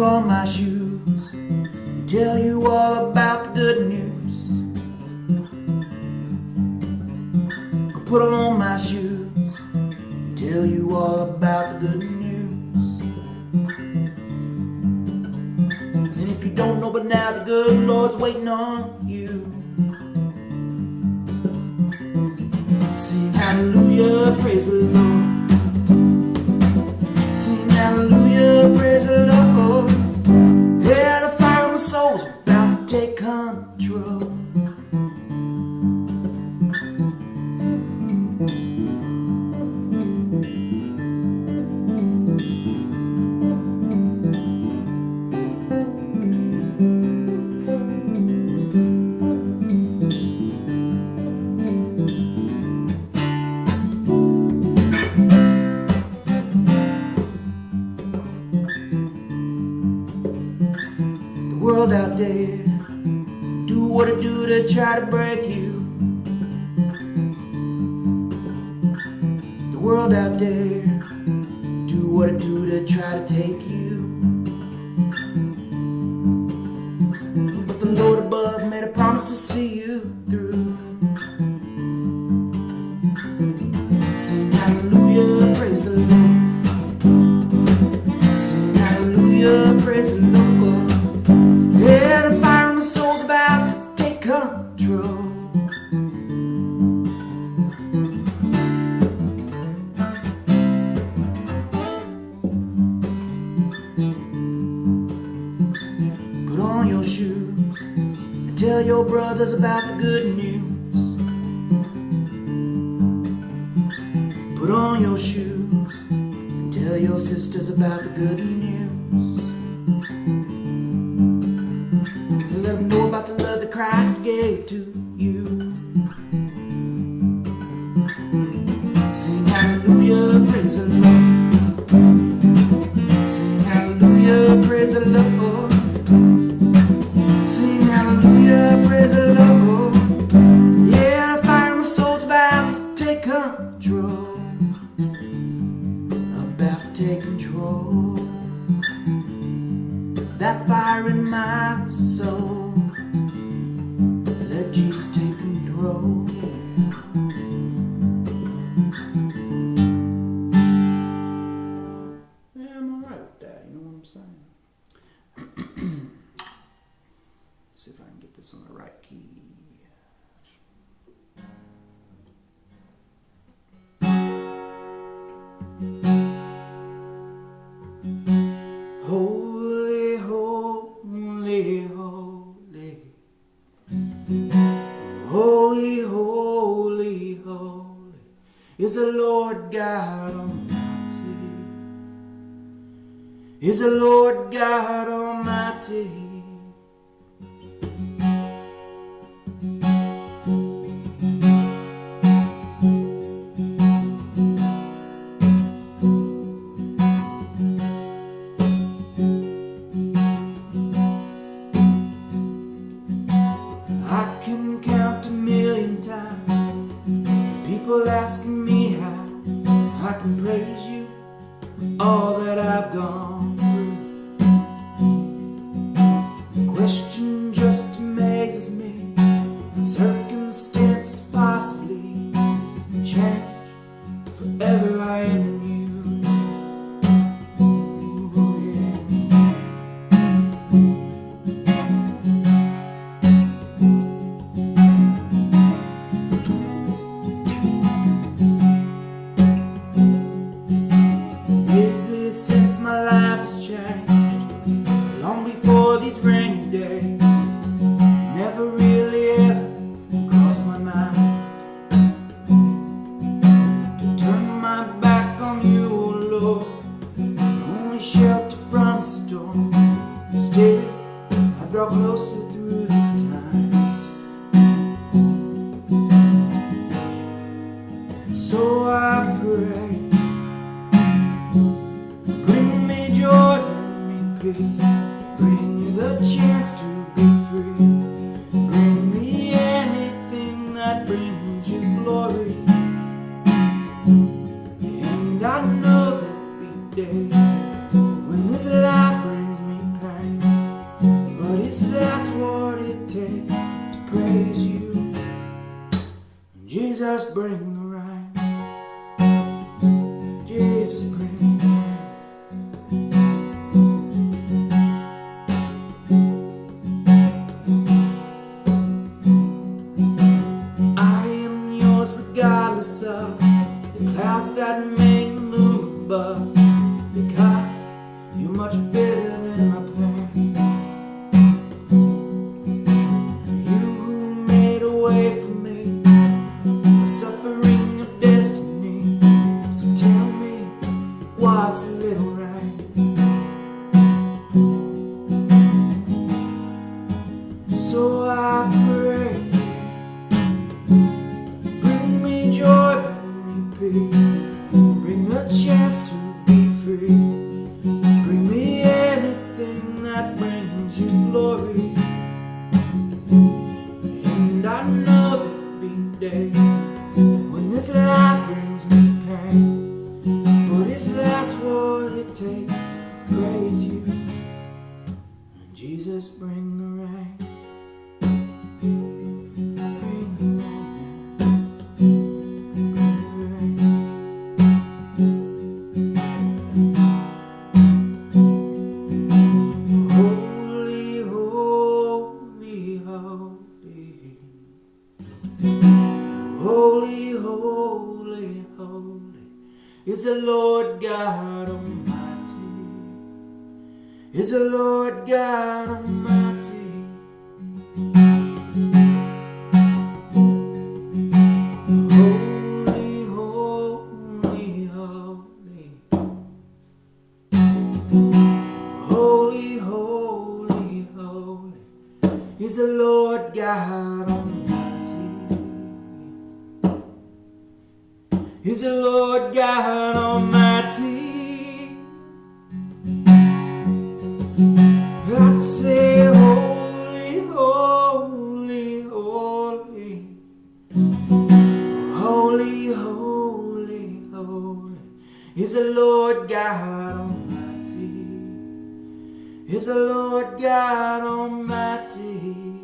on my shoes and tell you all about the good news. I'll put on my shoes and tell you all about the good news. And if you don't know but now, the good Lord's waiting on you. Sing hallelujah, praise the Lord. Sing hallelujah, praise the Lord. Yeah, the fire of my soul's about to take control. The world out there do what it do to try to break you. The world out there do what it do to try to take you. But the Lord above made a promise to see you through. Sing hallelujah, praise the Lord. Sing hallelujah, praise the Lord. Yeah, the fire in my soul's about to take control. Put on your shoes and tell your brothers about the good news. Put on your shoes and tell your sisters about the good news. Let them know about the love that Christ gave to you. Sing hallelujah, praise the Lord. Sing hallelujah, praise the Lord. Sing hallelujah, praise the Lord. Yeah, the fire in my soul's about to take control. About to take control. That fire in my soul, let Jesus take control, yeah. Yeah, I'm alright with that, you know what I'm saying? See if I can get this on the right key. Holy, holy, holy. Holy, holy, holy is the Lord God Almighty. Is the Lord God Almighty. I can count 1,000,000 times people asking me how I can praise you for all that I've gone through. The question just amazes me. Circumstance possibly change. Forever I am in you. Ooh, yeah. Maybe since my life Jesus, bring the rain. Jesus, bring the rain. I am yours regardless of the clouds that may loom above, because you're much bigger than my pain. You who made a way for me, my suffering of destiny. So tell me, what's a little rain? So I pray, bring me joy, bring me peace, bring a chance to be free. Bring me anything that brings you glory. And I know there'll be days when this life brings me pain, but if that's what it takes to praise you, Jesus, bring the rain. Bring the rain now. Bring the rain. Holy, holy, holy. Holy, holy, holy is the Lord God Almighty. Is the Lord God Almighty. Holy, holy, holy. Holy, holy, holy is the Lord God Almighty. Is the Lord God Almighty. I say holy, holy, holy. Holy, holy, holy is the Lord God Almighty. Is the Lord God Almighty.